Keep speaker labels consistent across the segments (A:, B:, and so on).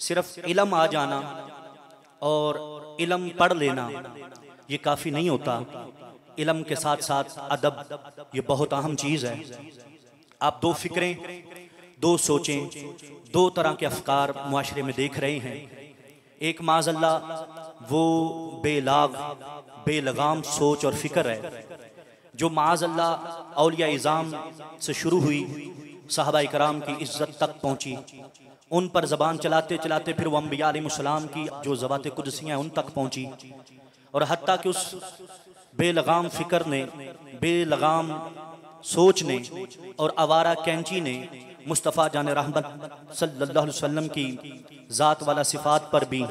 A: सिर्फ इल्म आ जाना और इल्म पढ़ लेना ये काफ़ी नहीं होता। इल्म के साथ साथ अदब ये बहुत अहम चीज़ है। आप दो फिक्रें, दो सोचें, दो तरह के अफकार मुआशरे में देख रहे हैं। एक माज़अल्लाह वो बेलाग बेलगाम सोच और फिक्र है जो माज़अल्लाह औलिया इज़ाम से शुरू हुई, सहाबा इकराम की इज़्ज़त तक पहुँची, उन पर ज़बान चलाते चलाते फिर वो अम्बिया अलैहिमुस्सलाम की जो ज़वात कुदसियाँ उन तक पहुँची, और हत्ता कि उस बेलगाम फ़िक्र ने, बेलगाम सोच ने और आवारा कैंची ने मुस्तफ़ा जान रहमत सल्लल्लाहु अलैहि वसल्लम की ज़ात वाला सिफ़ात पर भी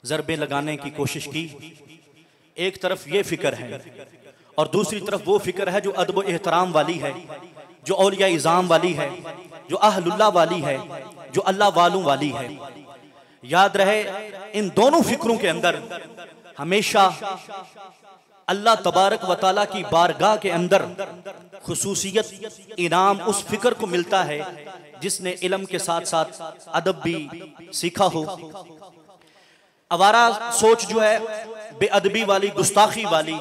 A: ज़रबे लगाने की कोशिश की। एक तरफ ये फ़िक्र है और दूसरी तरफ वो फ़िक्र है जो अदब व एहतराम वाली है, जो औलिया इज़ाम वाली है, जो अहलुल्लाह वाली है, जो अल्लाह वालों वाली है। याद रहे इन दोनों फ़िक्रों के अंदर हमेशा अल्लाह तबारक व तआला की बारगाह के अंदर खुसूसियत इनाम उस फिक्र को मिलता है जिसने इल्म के साथ साथ अदब भी सीखा हो। आवारा सोच जो है, बेअदबी वाली, गुस्ताखी वाली,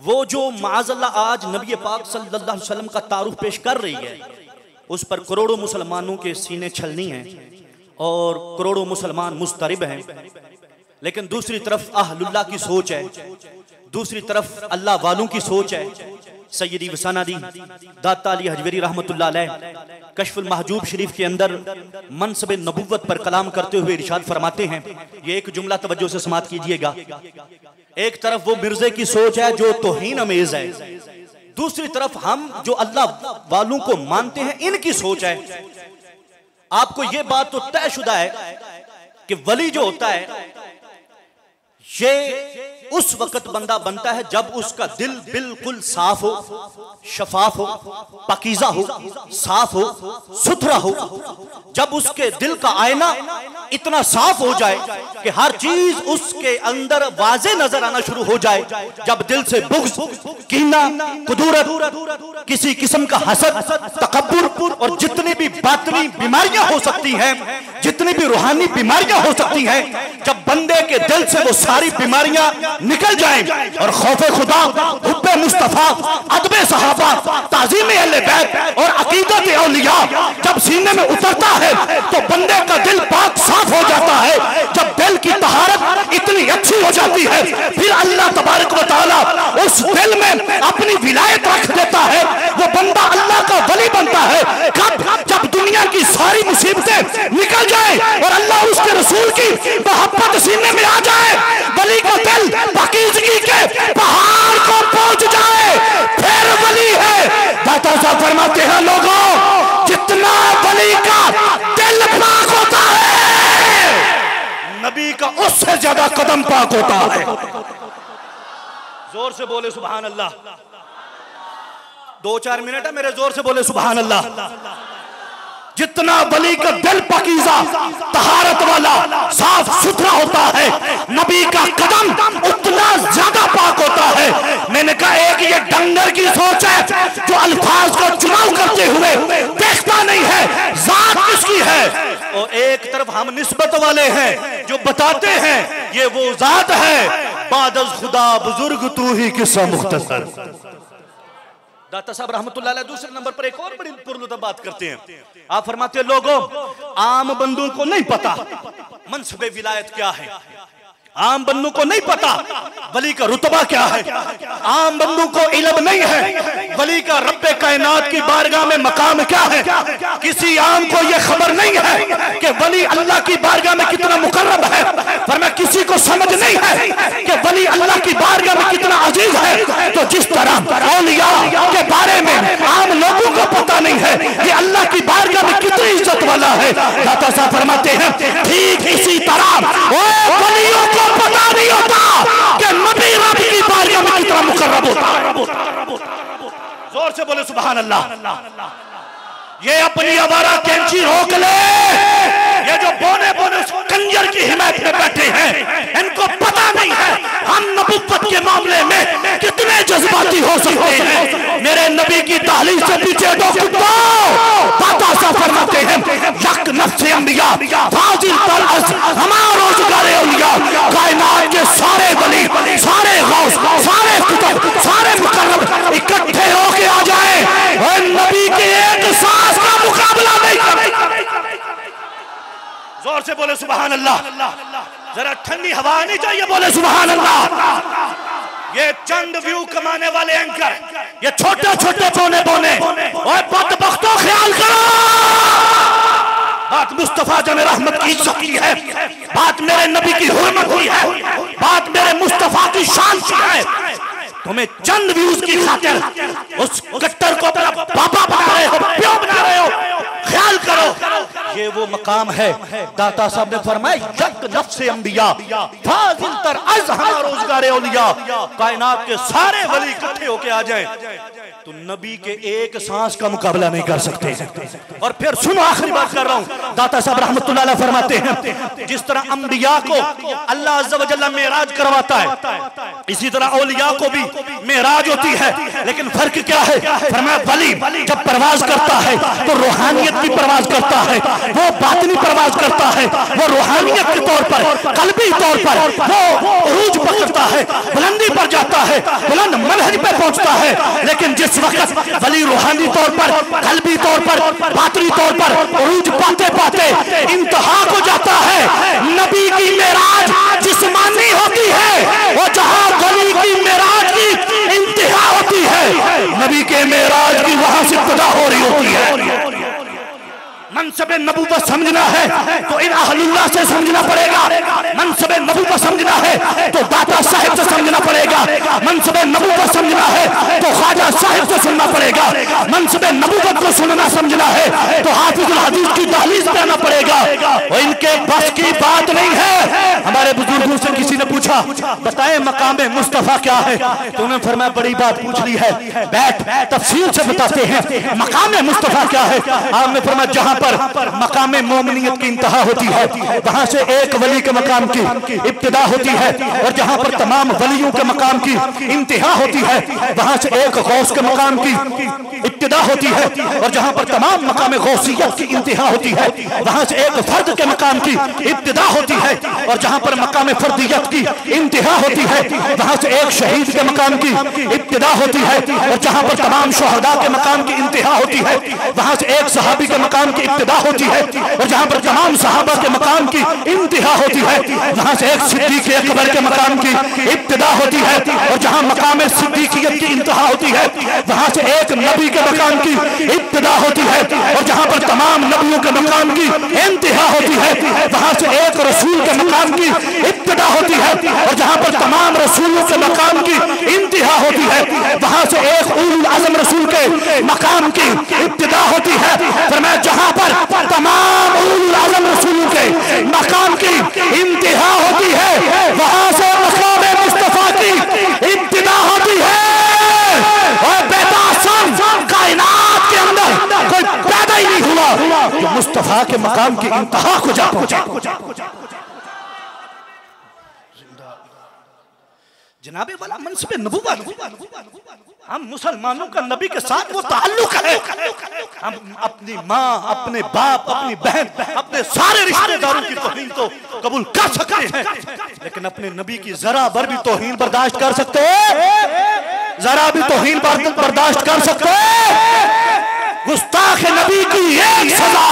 A: वो जो माज़अल्लाह आज नबी पाक सल्लल्लाहु अलैहि वसल्लम का तारुफ पेश कर रही है, उस पर करोड़ों मुसलमानों के सीने छलनी हैं और करोड़ों मुसलमान मुस्तरिब हैं। लेकिन दूसरी तरफ अहलुल्लाह की सोच है, दूसरी तरफ अल्लाह वालों की सोच है। सैयदी वसानादी दाता अली हजवेरी रहमतुल्लाह अलैह कश्फुल महजूब शरीफ के अंदर मनसब नबुव्वत पर कलाम करते हुए इरशाद फरमाते हैं, ये एक जुमला तवज्जो से समात कीजिएगा। एक तरफ वो मिर्जे की सोच है जो तौहीन अमेज है, दूसरी तरफ हम जो अल्लाह वालों को मानते हैं इनकी सोच है। आपको ये बात तो तयशुदा है कि वली जो होता है ये उस वक्त बंदा बनता है जब उसका दिल बिल्कुल साफ हो, शफाफ हो, पाकीज़ा हो, साफ हो, सुथरा हो। जब उसके दिल का आईना इतना साफ हो जाए कि हर चीज उसके अंदर वाज़े नजर आना शुरू हो जाए, जब दिल से बुग़्ज़, कीना, कुदूरत, किसी किस्म का हसद, तकब्बुर और जितनी भी बातनी बीमारियां हो सकती हैं, जितनी भी रूहानी बीमारियां हो सकती हैं, जब बंदे के दिल से वो सारी बीमारियां निकल जाएं और खौफे खुदा, हुब्बे मुस्तफा, अदबे सहाबा, ताज़ीम अहले बैत और अकीदत औलिया जब सीने में उतरता है तो बंदे का दिल पाक साफ हो जाता है। जब दिल की तहारत इतनी अच्छी हो जाती है फिर अल्लाह तबारक व तआला उस दिल में अपनी विलायत रख देता है, वो बंदा अल्लाह का वली बनता है। कब? जब दुनिया की सारी मुसीबतें निकल जाए और अल्लाह उसके रसूल की मोहब्बत सीने में आ जाए, वली का दिल पाकीज़गी के पहाड़ को पहुंच जाए, फिर वली है। दाता साहब फरमाते हैं, लोगों जितना वली का दिल पाक होता है नबी का उससे ज्यादा कदम पाक होता है। जोर से बोले सुभान अल्लाह। 2-4 मिनट है मेरे, जोर से बोले सुभान अल्लाह। जितना वली का दिल पाकीज़ा, तहारत वाला, साफ सुथरा होता है, नबी का कदम उतना ज्यादा पाक होता है। मैंने कहा एक ये डंगर की सोच है जो अल्फाज को चुनाव करते हुए देखता नहीं है जात किसकी है, और एक तरफ हम निस्बत वाले हैं जो बताते हैं ये वो जात है, बादज़ खुदा बुजुर्ग तू ही किस्सा मुख्तसर। दाता साहब रहमतुल्लाह अलैह दूसरे नंबर पर एक और बड़ी पुरलुत्फ बात करते हैं। आप फरमाते हैं, लोगों आम बंदों को नहीं पता मनसबे विलायत क्या है, आम बंदों को नहीं पता वली का रुतबा क्या है, आम बंदों को इल्म नहीं है वली का रब्बे कायनात की बारगाह में मकाम क्या है। किसी आम को यह खबर नहीं है कि वली अल्लाह की बारगाह में कितना मुकर्रम है, फरमाया किसी को समझ नहीं है कि वली अल्लाह की बारगाह में कितना अजीज है। तो जिस तरह औलिया के बारे में आम लोगों को पता नहीं है कि अल्लाह की बारगाह में कितनी इज्जत वाला है, दाता साहब फरमाते हैं ठीक इसी तरह वलियों को पता नहीं होता कि नबी रब की बारगाह में कितना मुकर्रम होता है। जोर से बोले सुभान अल्लाह। ये अपनी आवारा कैंची रोक ले, ये जो बोने बोने कंजर की हिमायत में बैठे हैं इनको पता नहीं है हम नबुव्वत के मामले में कितने जज्बाती हो सकते हैं। मेरे नबी
B: नबी की दहलीज से पीछे दो कुत्तों, दाता सा फरमाते हैं यक नफ्स अंबिया फाजिल पर अस हमारा रोजगार औलिया, कायनात के सारे वली, सारे गौस, सारे कुतुब, सारे मुकर्रम इकट्ठे होके आ जाए और नबी के एक सांस का मुकाबला नहीं कर। जोर से बोले सुभान अल्लाह। जरा ठंडी हवा नहीं चाहिए, बोले सुभान अल्लाह। ये चंद व्यू कमाने वाले एंकर, ये छोटे छोटे बोने बोने और बदबख्तों ख्याल करो, बात मुस्तफा जमे रहमत की इज्जत की है, बात मेरे नबी की हुर्मत की है, बात मेरे मुस्तफा की शान की है। तुम्हें चंद व्यूज की खातिर उस कट्टर को अपना पापा बना रहे हो, प्यो बना रहे हो, ख्याल करो। ये वो मकाम है, दाता साहब ने फरमाया यक नफ्स अंबिया फाजिल तर अज हमारा रोजगार औलिया, कायनात के सारे वली इकट्ठे होके आ जाए तो नबी के एक सांस का मुकाबला नहीं कर सकते। और फिर सुनो, आखिरी बात कर रहा हूं, दाता साहब रहमतुल्लाह अलैह फरमाते हैं जिस तरह अंबिया को अल्लाह अज़्ज़ व जल्ल मेराज करवाता है, इसी तरह औलिया को भी मेराज होती है, लेकिन फर्क क्या है? फरमाया वली जब परवाज करता है तो रूहानियत की परवाज करता है, वो बातिनी परवाज करता है, वो रूहानियत के तौर पर, कल्बी तौर पर वो उरूज पकड़ता है, बुलंदी पर जाता है, बुलंद मनहज पे पहुंचता है। लेकिन जिस वक्त वली रूहानी तौर पर, कल्बी तौर पर, बातिनी तौर पर उरूज पाते पाते इंतहा को जाता है, नबी की मेराज जिस्मानी होती है, वो जहां वली की मेराज की इंतहा होती है, नबी के मेराज की वहां से इब्तिदा हो रही होती है। मनसबे नबूवत समझना है तो इन अहलुल्लाह से समझना पड़ेगा, मनसबे नबूवत समझना है तो दाता साहिब से समझना पड़ेगा, मनसबे नबूवत समझना है तो ख्वाजा साहिब से सुनना पड़ेगा, मनसबे नबूवत को सुनना समझना है तो हाफिजुल हदीस की दहलीज पे आना पड़ेगा। और इनके बस की बात नहीं है। हमारे बुजुर्गों से किसी ने पूछा बताएं मकाम मुस्तफा क्या है, तो उन्होंने फरमाया बड़ी बात पूछ ली है, बैठ तफसील से बताते हैं मकाम मुस्तफा क्या है। आपने फरमाया जहां पर मकाम मोमिनियत की इंतहा होती है, वहां से एक वली के मकाम की इब्तिदा होती है, और जहां पर तमाम वलियों के मकाम की इंतहा होती है, वहां से एक गौस के मकाम की इब्तिदा होती है, और जहां पर तमाम मकाम गौसियत की इंतहा होती है, वहां से एक फर्द के मकाम की इब्तिदा होती है, और जहां पर मकाम फर्दियत की इंतहा होती है, वहां से एक शहीद के मकाम की इब्तिदा होती है, और जहां पर तमाम शुहदा के मकाम की इंतहा होती है, वहां से एक सहाबी के मकाम की इब्तिदा होती है, और जहां पर तमाम सहाबा के मकाम की इंतहा होती है, वहां से एक सिद्दीक अकबर के मकाम की इब्तिदा होती है, और जहां मकाम सिद्दीकियत की इंतहा होती है, वहां से एक नबी के मकाम की इब्तिदा होती है, और जहां पर तमाम नबियों के मकाम की इंतहा होती है, वहां से एक रसूल के मकाम की इब्तिदा होती है, और जहां पर तमाम रसूलों के मकाम की इंतहा होती है, वहां से एक उलुल अज़म रसूल के मकाम की इब्तिदा होती है। फरमाया जहां पर तमाम उलुल आज़म रसूलों के मकाम की इंतहा होती है, वहां से मकाम मुस्तफा की इब्तिदा होती है। और बेतासन कायनात के अंदर कोई पैदा ही नहीं हुआ जो मुस्तफा के मकाम की इंतहा को जा पहुंचा। जनाबे वाला मनसबे नबूवत हम मुसलमानों का नबी के साथ वो ताल्लुक है, हम अपनी माँ, अपने बाप, अपनी बहन, अपने सारे रिश्तेदारों की तौहीन तो कबूल कर सकते हैं, लेकिन अपने नबी की जरा भर भी तौहीन बर्दाश्त कर सकते हैं? जरा भी तौहीन बर्दाश्त कर सकते हैं? गुस्ताख नबी की एक सजा